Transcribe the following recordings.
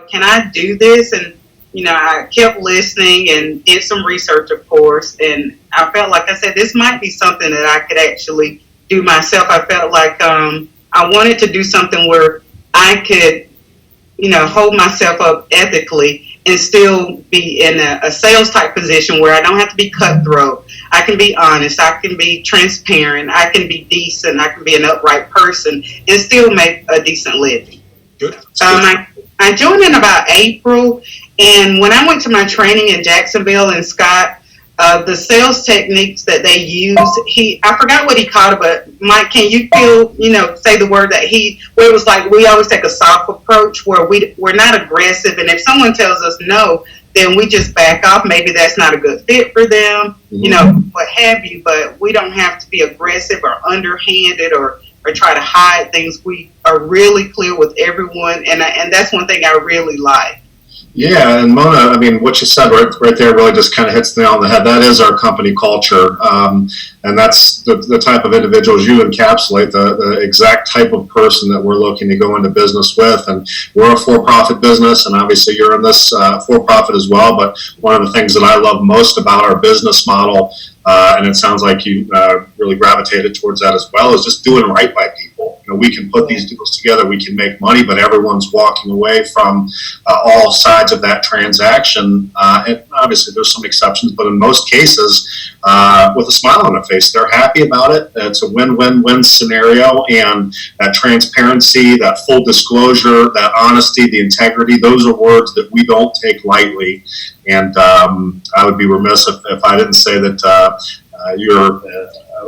can I do this? And, I kept listening and did some research, of course. And I felt like I said, this might be something that I could actually do myself. I felt like I wanted to do something where I could, hold myself up ethically and still be in a sales type position where I don't have to be cutthroat. I can be honest. I can be transparent. I can be decent. I can be an upright person and still make a decent living. Good. I joined in about April, and when I went to my training in Jacksonville and Scott, the sales techniques that they use, I forgot what he called it, but Mike, can you say the word where it was like, we always take a soft approach where we're not aggressive. And if someone tells us no, then we just back off. Maybe that's not a good fit for them, what have you, but we don't have to be aggressive or underhanded or try to hide things. We are really clear with everyone. And that's one thing I really like. Yeah, and Mona, I mean, what you said right there really just kind of hits the nail on the head. That is our company culture, and that's the type of individuals you encapsulate, the exact type of person that we're looking to go into business with. And we're a for-profit business, and obviously you're in this for-profit as well, but one of the things that I love most about our business model, and it sounds like you really gravitated towards that as well, is just doing right by people. We can put these deals together, we can make money, but everyone's walking away from all sides of that transaction. And obviously there's some exceptions, but in most cases, with a smile on their face, they're happy about it. It's a win-win-win scenario, and that transparency, that full disclosure, that honesty, the integrity, those are words that we don't take lightly. And I would be remiss if I didn't say that you're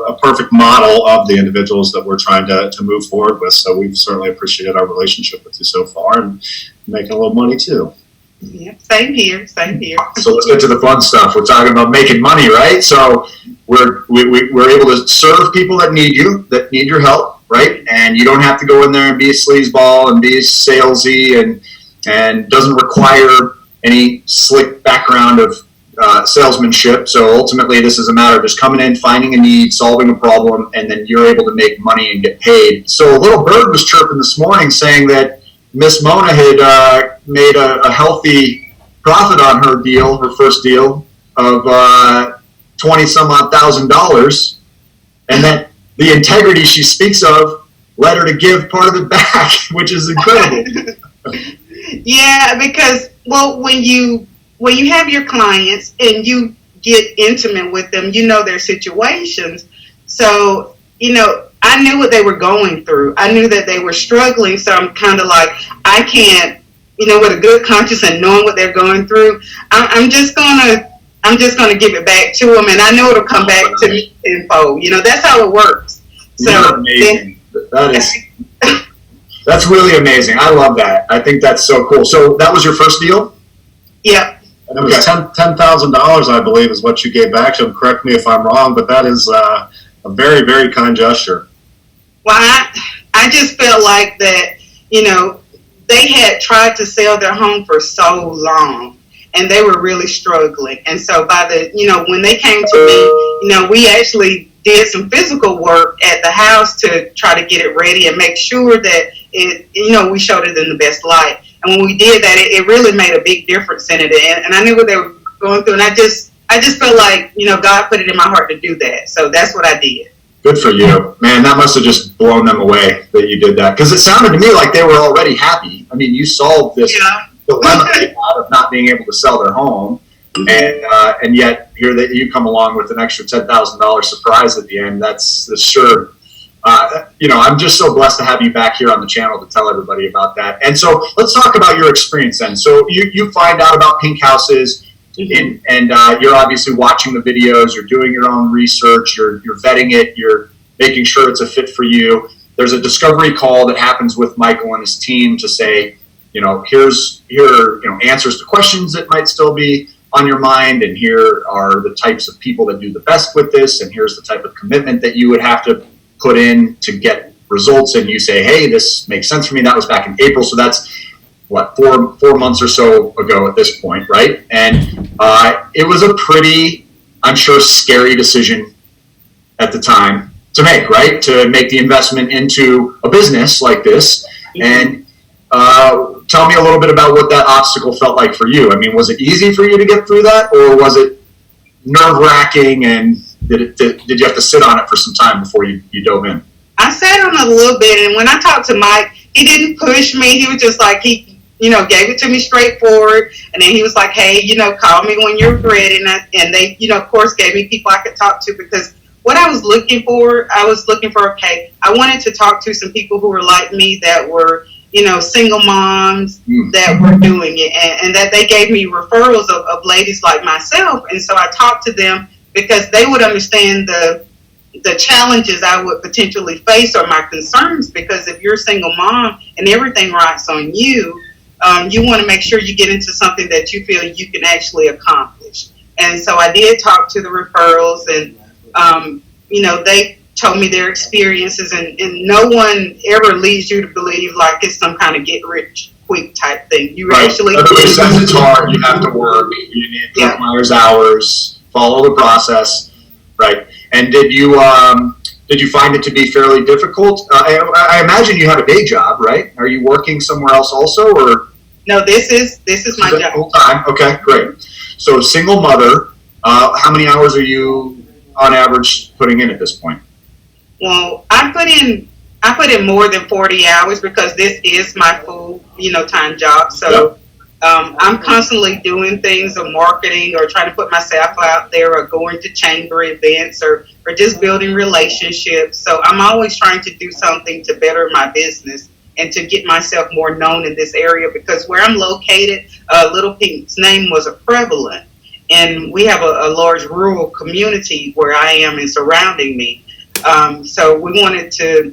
a perfect model of the individuals that we're trying to move forward with. So we've certainly appreciated our relationship with you so far, and making a little money too. Yeah, same here. So let's get to the fun stuff. We're talking about making money, right? So we're able to serve people that need your help, right? And you don't have to go in there and be a sleazeball and be salesy, and doesn't require any slick background of salesmanship. So ultimately, this is a matter of just coming in, finding a need, solving a problem, and then you're able to make money and get paid. So a little bird was chirping this morning saying that Miss Mona had made a healthy profit on her deal, her first deal, of $20,000, and that the integrity she speaks of led her to give part of it back, which is incredible. Yeah, because when you have your clients and you get intimate with them, their situations. So, I knew what they were going through. I knew that they were struggling. So I'm kind of like, I can't, with a good conscience and knowing what they're going through, I'm just gonna give it back to them, and I know it'll come back to me tenfold. That's how it works. So you're amazing. That's really amazing. I love that. I think that's so cool. So that was your first deal? Yep. And it was $10,000, I believe, is what you gave back to them. Correct me if I'm wrong, but that is a very, very kind gesture. Well, I just felt like that, they had tried to sell their home for so long, and they were really struggling. And so when they came to me, we actually did some physical work at the house to try to get it ready and make sure that we showed it in the best light. And when we did that, it really made a big difference in it. And I knew what they were going through, and I just felt like, God put it in my heart to do that. So that's what I did. Good for you. Man, that must have just blown them away that you did that. Because it sounded to me like they were already happy. I mean, you solved this dilemma of not being able to sell their home. And yet here that you come along with an extra $10,000 surprise at the end. That's sure. I'm just so blessed to have you back here on the channel to tell everybody about that. And so let's talk about your experience then. So you find out about pink houses, and you're obviously watching the videos, you're doing your own research, you're vetting it, you're making sure it's a fit for you. There's a discovery call that happens with Michael and his team to say, here are answers to questions that might still be on your mind, and here are the types of people that do the best with this, and here's the type of commitment that you would have to put in to get results. And you say, hey, this makes sense for me. That was back in April, so that's what, 4 months or so ago at this point, right? And it was a pretty, I'm sure, scary decision at the time to make, right? To make the investment into a business like this. And tell me a little bit about what that obstacle felt like for you. I mean, was it easy for you to get through that, or was it nerve-wracking, and did you have to sit on it for some time before you dove in? I sat on it a little bit, and when I talked to Mike, he didn't push me. He was just like, he gave it to me straightforward, and then he was like, hey, call me when you're ready, and they, of course, gave me people I could talk to, because what I was looking for, okay, I wanted to talk to some people who were like me, that were, single moms that were doing it, and that they gave me referrals of ladies like myself. And so I talked to them because they would understand the challenges I would potentially face, or my concerns, because if you're a single mom and everything rides on you, you want to make sure you get into something that you feel you can actually accomplish. And so I did talk to the referrals, and they told me their experiences, and no one ever leads you to believe like it's some kind of get rich quick type thing. You right. actually, everybody says it's hard. You have to work. You need Fort Myers hours. Follow the process, right? And did you find it to be fairly difficult? I imagine you had a day job, right? Are you working somewhere else also, or? No, this is my job. Full time. Okay, great. So single mother. How many hours are you on average putting in at this point? Well, I put in more than 40 hours, because this is my full, time job. So I'm constantly doing things, or marketing, or trying to put myself out there, or going to chamber events, or just building relationships. So I'm always trying to do something to better my business and to get myself more known in this area, because where I'm located, Little Pink's name was prevalent. And we have a large rural community where I am and surrounding me. So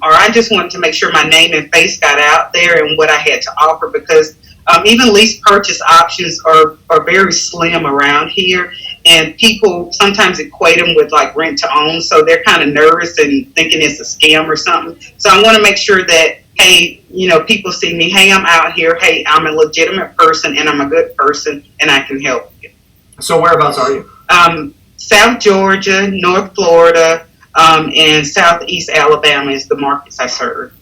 I just wanted to make sure my name and face got out there, and what I had to offer, because even lease purchase options are very slim around here, and people sometimes equate them with like rent to own. So they're kind of nervous and thinking it's a scam or something. So I want to make sure that, hey, people see me, hey, I'm out here, hey, I'm a legitimate person, and I'm a good person, and I can help you. So whereabouts are you? South Georgia, North Florida, and Southeast Alabama is the markets I serve.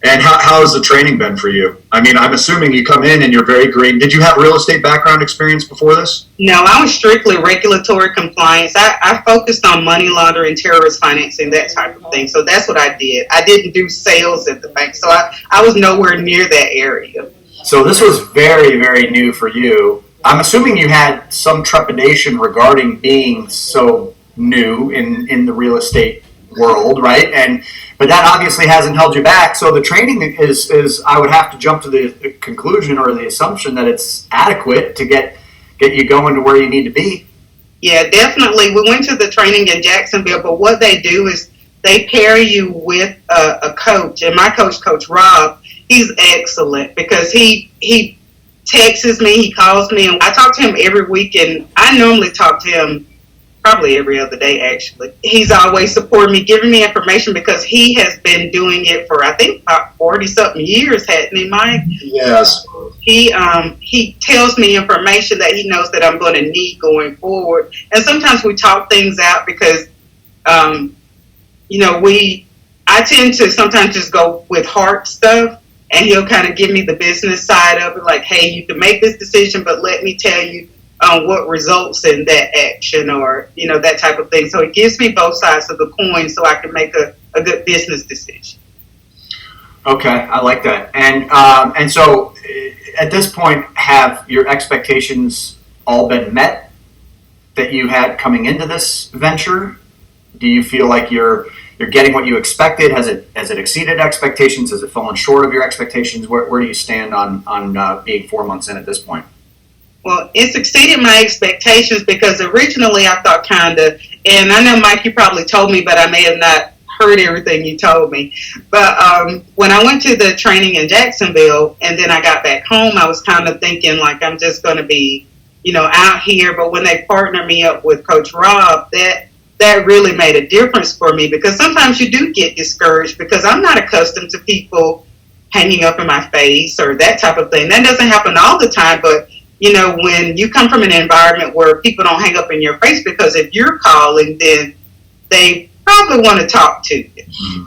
And how has the training been for you? I mean, I'm assuming you come in and you're very green. Did you have real estate background experience before this? No, I was strictly regulatory compliance. I focused on money laundering, terrorist financing, that type of thing. So that's what I did. I didn't do sales at the bank. So I was nowhere near that area. So this was very, very new for you. I'm assuming you had some trepidation regarding being so new in the real estate world, right? But that obviously hasn't held you back. So the training is I would have to jump to the conclusion or the assumption that it's adequate to get you going to where you need to be. Yeah, definitely. We went to the training in Jacksonville, but what they do is they pair you with a coach. And my Coach Rob, he's excellent, because he texts me, he calls me, and I talk to him every week, and I normally talk to him probably every other day, actually. He's always supporting me, giving me information, because he has been doing it for, I think, about 40-something years, hasn't he, Mike? Yes. He tells me information that he knows that I'm going to need going forward. And sometimes we talk things out, because, I tend to sometimes just go with heart stuff, and he'll kind of give me the business side of it, like, hey, you can make this decision, but let me tell you what results in that action, or, that type of thing. So it gives me both sides of the coin, so I can make a good business decision. Okay, I like that. And so at this point, have your expectations all been met that you had coming into this venture? Do you feel like you're getting what you expected? Has it exceeded expectations? Has it fallen short of your expectations? Where do you stand on being 4 months in at this point? Well, it's exceeded my expectations, because originally I thought and I know, Mike, you probably told me, but I may have not heard everything you told me. But when I went to the training in Jacksonville, and then I got back home, I was kind of thinking like I'm just going to be, out here. But when they partnered me up with Coach Rob, that really made a difference for me, because sometimes you do get discouraged, because I'm not accustomed to people hanging up in my face or that type of thing. That doesn't happen all the time, but when you come from an environment where people don't hang up in your face, because if you're calling, then they probably want to talk to you.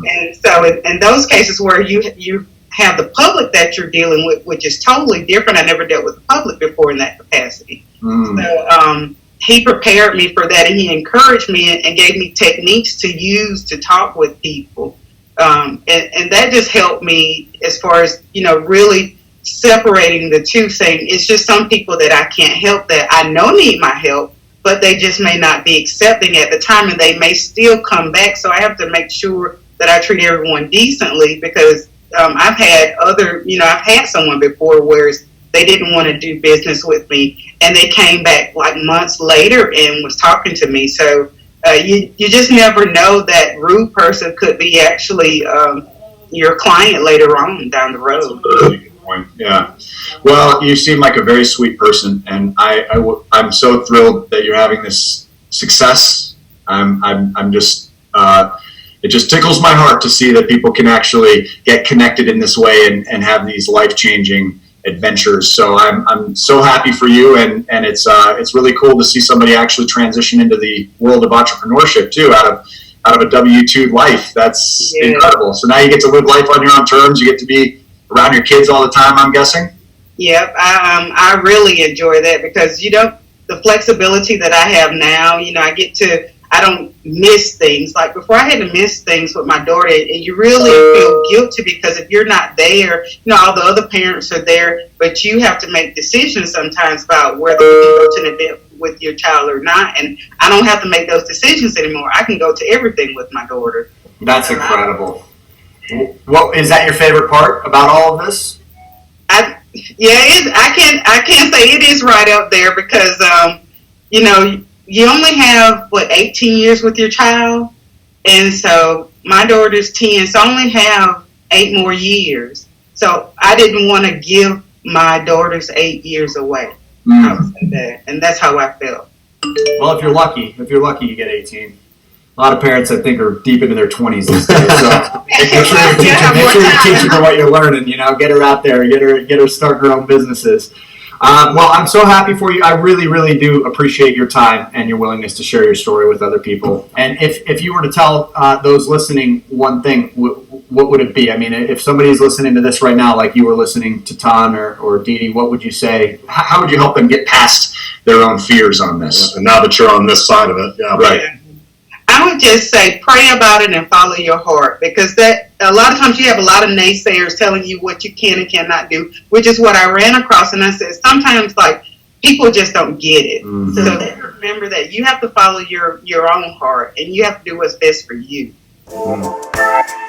And so in those cases where you have the public that you're dealing with, which is totally different. I never dealt with the public before in that capacity. So he prepared me for that, and he encouraged me and gave me techniques to use to talk with people. And that just helped me as far as, really separating the two, saying it's just some people that I can't help that I know need my help, but they just may not be accepting at the time, and they may still come back. So I have to make sure that I treat everyone decently, because I've had I've had someone before where they didn't want to do business with me, and they came back like months later and was talking to me. So you just never know, that rude person could be actually your client later on down the road. That's a really good point. Yeah. Well, you seem like a very sweet person, and I'm so thrilled that you're having this success. I'm just it just tickles my heart to see that people can actually get connected in this way and have these life-changing adventures. So I'm so happy for you, and it's really cool to see somebody actually transition into the world of entrepreneurship too, out of a W-2 life. That's incredible. So now you get to live life on your own terms. You get to be around your kids all the time, I'm guessing. Yep, I really enjoy that, because the flexibility that I have now, I don't miss things. Like before, I had to miss things with my daughter, and you really feel guilty, because if you're not there, all the other parents are there, but you have to make decisions sometimes about whether you can go to an event with your child or not. And I don't have to make those decisions anymore. I can go to everything with my daughter. That's incredible. Well, is that your favorite part about all of this? I can't say it is right up there, because you only have 18 years with your child, and so my daughter's 10, so I only have 8 more years. So I didn't want to give my daughter's 8 years away. I would say that, and that's how I felt. Well, if you're lucky, you get 18. A lot of parents, I think, are deep into their 20s these days. So make sure you're teaching her what you're learning. Get her out there, get her start her own businesses. Well, I'm so happy for you. I really, really do appreciate your time and your willingness to share your story with other people. And if you were to tell those listening one thing, what would it be? I mean, if somebody's listening to this right now, like you were listening to Ton or Dee Dee, what would you say? How would you help them get past their own fears on this? And now that you're on this side of it, yeah, right. I would just say pray about it and follow your heart, because that a lot of times you have a lot of naysayers telling you what you can and cannot do, which is what I ran across. And I said, sometimes people just don't get it. Mm-hmm. So remember that you have to follow your own heart, and you have to do what's best for you. Mm-hmm.